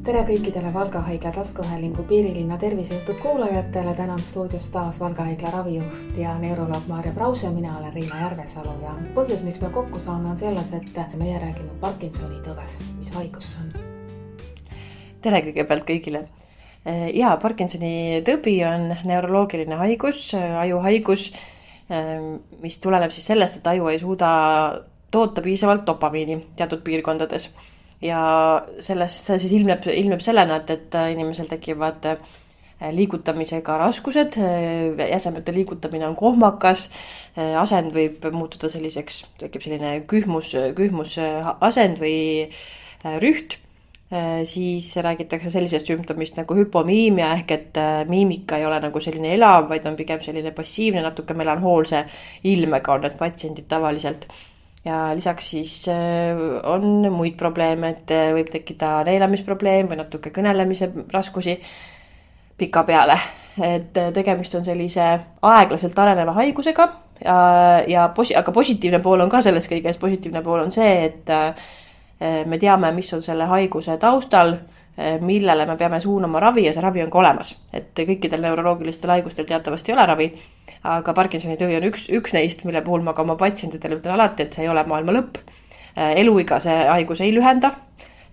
Tere kõikidele Valga Haigla taskuhäälingu Piirilinna tervisejutud kuulajatele. Tänan stuudios taas Valga Haigla ravijuht ja neuroloog Maarja Brause. Mina olen Riina Järvesalu ja põhjus, miks me kokku saame, on selles, et meie räägime Parkinsoni tõvest. Mis haigus see on? Tere kõigepealt kõigile. Ja Parkinsoni tõbi on neuroloogiline haigus, ajuhaigus, mis tuleneb siis sellest, et aju ei suuda toota piisavalt dopamiini teatud piirkondades. Ja see siis ilmneb sellena, et inimesel tekivad liigutamisega raskused, jäsemete liigutamine on kohmakas, asend võib muutuda selliseks, tekib selline kühmus asend või rüht. Siis räägitakse sellisest sümptomist nagu hüpomiimia ehk et miimika ei ole nagu selline elav, vaid on pigem selline passiivne, natuke melanhoolse ilmega on need patsiendid tavaliselt. Ja lisaks siis on muid probleeme, et võib tekkida neelamisprobleem või natuke kõnelemise raskusi pika peale. Et tegemist on sellise aeglaselt areneva haigusega, aga positiivne pool on ka selles kõiges. Positiivne pool on see, et me teame, mis on selle haiguse taustal, millele me peame suunama ravi ja see ravi on ka olemas. Et kõikidel neuroloogilistel haigustel teatavasti ei ole ravi, aga Parkinsoni tõvi on üks neist, mille puhul ma ka oma patsientidele ütlen alati, et see ei ole maailma lõpp. Eluiga see haigus ei lühenda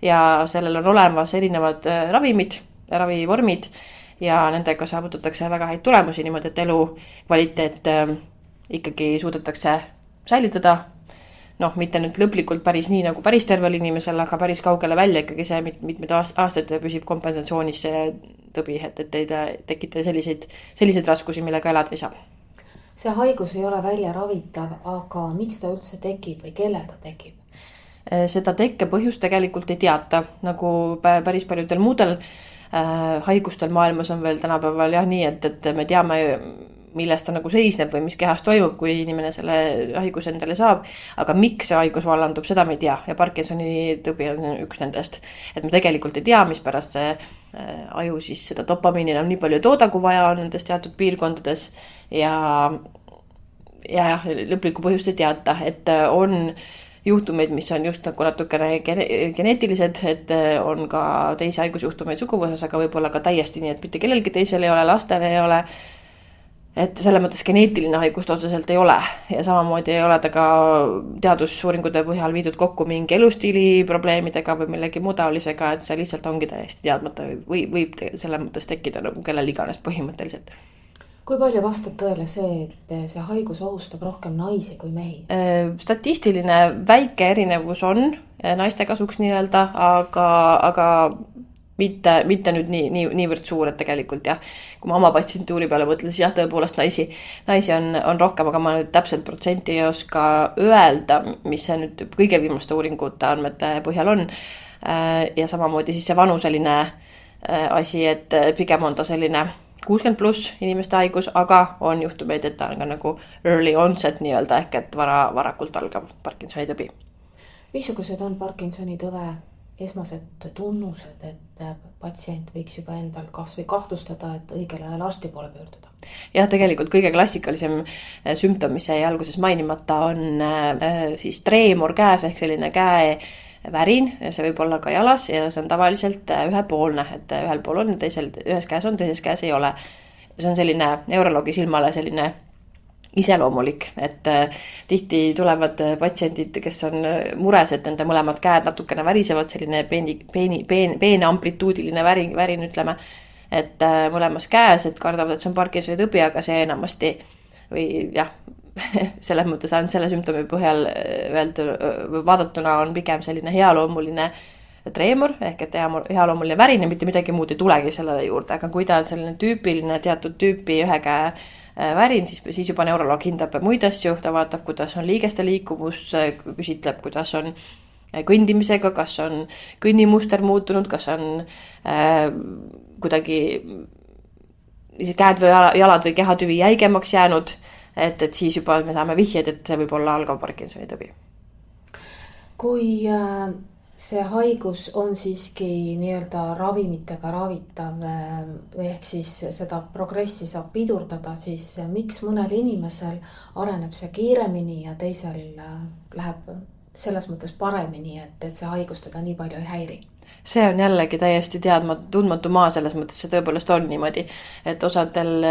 ja sellel on olemas erinevad ravimid, ravivormid ja nendega saavutatakse väga häid tulemusi niimoodi, et elu kvaliteet ikkagi suudetakse säilitada. Mitte nüüd lõplikult päris nii nagu päris tervel inimesel, aga päris kaugele välja ikkagi see mitmed aastad püsib kompensatsioonis see tõbi, et ei tekita selliseid raskusi, millega elada ei saa. See haigus ei ole välja ravitav, aga miks ta üldse tekib või kellel ta tekib? Seda tekke põhjust tegelikult ei teata, nagu päris paljudel muudel haigustel maailmas on veel tänapäeval nii, et me teame, millest ta nagu seisneb või mis kehas toimub, kui inimene selle haiguse endale saab, aga miks see haigus vallandub, seda me ei tea ja Parkinsoni tõbi on üks nendest, et me tegelikult ei tea, mispärast see aju siis seda dopamiini enam nii palju tooda, kui vaja on nendes teatud piirkondades ja lõplikku põhjust ei teata, et on juhtumeid, mis on just nagu natukene geneetilised, et on ka teisi haigusjuhtumeid suguvõsas, aga võib-olla ka täiesti nii, et mitte kellelgi teisel ei ole, lastel ei ole. Et selle mõttes geneetiline haigust otseselt ei ole ja samamoodi ei ole ta ka teadusuuringute põhjal viidud kokku mingi elustiili probleemidega või millegi muu taolisega, et see lihtsalt ongi täiesti teadmata või võib selle mõttes tekkida nagu kellel iganes põhimõtteliselt. Kui palju vastab tõele see, et see haigus ohustab rohkem naisi kui mehi? Statistiline väike erinevus on naiste kasuks nii-öelda, aga mitte nüüd niivõrd suur, et tegelikult jah, kui ma oma patsientuuri peale mõtlen, siis jah, tõepoolest naisi on rohkem, aga ma nüüd täpselt protsenti ei oska öelda, mis see nüüd kõige viimaste uuringute andmete põhjal on. Ja samamoodi siis see vanuseline asi, et pigem on ta selline 60+ inimeste haigus, aga on juhtumeid, et ta on ka nagu early onset nii-öelda ehk et varakult algav Parkinsoni tõbi. Missugused on Parkinsoni tõve esmased tunnused, et patsient võiks juba endal kas või kahtlustada, et õigel ajal arsti poole pöörduda? Jah, tegelikult kõige klassikalisem sümptom, mis jäi alguses mainimata, on siis treemor käes ehk selline käevärin, see võib olla ka jalas ja see on tavaliselt ühepoolne, et ühel pool on, ühes käes on, teises käes ei ole. See on selline neuroloogi silmale selline iseloomulik, et tihti tulevad patsiendid, kes on mures, et nende mõlemad käed natukene värisevad, selline peene amplituudiline värin ütleme, et mõlemas käes, et kardavad, et see on Parkinsoni tõbi, aga see enamasti või jah, selles mõttes ainult selle sümptomi põhjal vaadatuna on pigem selline healoomuline treemor ehk et healoomuline värin ja mitte midagi muud ei tulegi sellele juurde, aga kui ta on selline tüüpiline teatud tüüpi ühe käe värin, siis juba neuroloog hindab muid asju, ta vaatab, kuidas on liigeste liikuvus, küsitleb, kuidas on kõndimisega, kas on kõnnimuster muutunud, kas on kuidagi käed või jalad või kehatüvi jäigemaks jäänud, et siis juba me saame vihjeid, et see võib olla algav Parkinsoni tõbi. Kui see haigus on siiski nii-öelda ravimitega ravitav ehk siis seda progressi saab pidurdada, siis miks mõnel inimesel areneb see kiiremini ja teisel läheb selles mõttes paremini, et see haigus teda nii palju ei häiri? See on jällegi täiesti tundmatu maa, selles mõttes see tõepoolest on niimoodi, et osadel,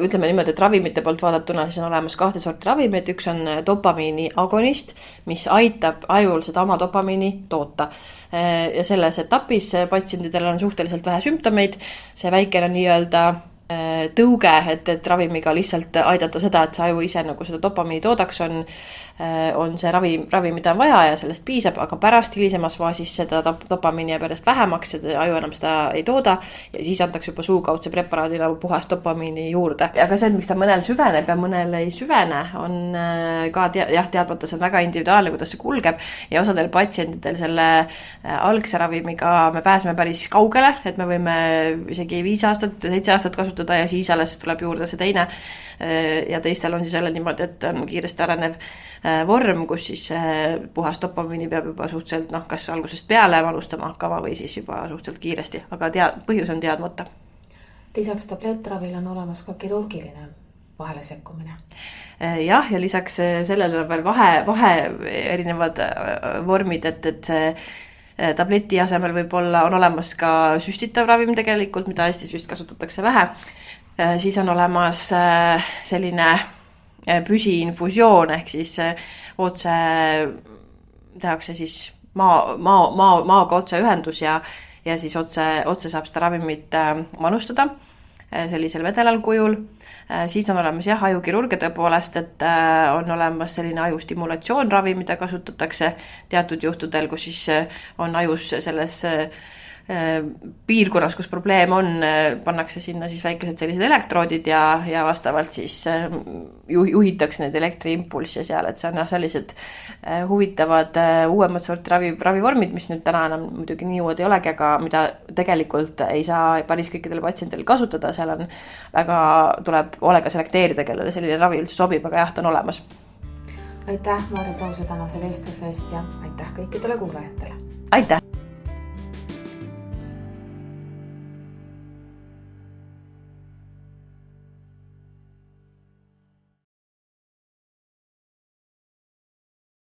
ütleme niimoodi, et ravimite poolt vaadatuna siis on olemas 2 sorti ravimid, üks on dopamiini agonist, mis aitab ajul seda oma dopamiini toota. Ja selles etapis patsientidel on suhteliselt vähe sümptomeid, see väikene nii-öelda tõuge, et ravimiga lihtsalt aidata seda, et see aju ise nagu seda dopamiini toodaks, on see ravi, mida on vaja ja sellest piisab, aga pärast hilisemas faasis seda dopamiini jääb järjest vähemaks, seda aju enam seda ei tooda ja siis antakse juba suukaudse preparaadina puhast dopamiini juurde. Aga see, miks ta mõnel süveneb ja mõnel ei süvene, on ka teadmata, see on väga individuaalne, kuidas see kulgeb ja osadel patsientidel selle algse ravimiga me pääseme päris kaugele, et me võime isegi 5 aastat, 7 aastat kasutada ja siis alles tuleb juurde see teine. Ja teistel on siis jälle niimoodi, et on kiiresti arenev vorm, kus siis puhas dopamiini peab juba suhteliselt, kas algusest peale alustama hakkama või siis juba suhteliselt kiiresti, aga põhjus on teadmata. Lisaks tablettravil on olemas ka kirurgiline vahele sekkumine. Jah, ja lisaks sellele on veel vahe erinevad vormid, et see tableti asemel võib-olla on olemas ka süstitav ravim tegelikult, mida Eestis vist kasutatakse vähe. Siis on olemas selline püsiinfusioon ehk siis otse tehakse siis maaga otse ühendus ja siis otse saab seda ravimit manustada sellisel vedelal kujul. Siis on olemas ajukirurgia tõepoolest, et on olemas selline ajustimulatsioonravi, mida kasutatakse teatud juhtudel, kus siis on ajus selles piirkonnas, kus probleem on, pannakse sinna siis väikesed sellised elektroodid ja vastavalt siis juhitakse need elektriimpulsse seal, et see on sellised huvitavad uuemad sorti ravivormid, mis nüüd täna enam muidugi nii uued ei olegi, aga mida tegelikult ei saa päris kõikidel patsientidel kasutada, seal on tuleb hoolega selekteerida, kellele selline ravi üldse sobib, aga jah, ta on olemas. Aitäh, Maarja Prause tänase vestluse eest ja aitäh kõikidele kuulajatele! Aitäh!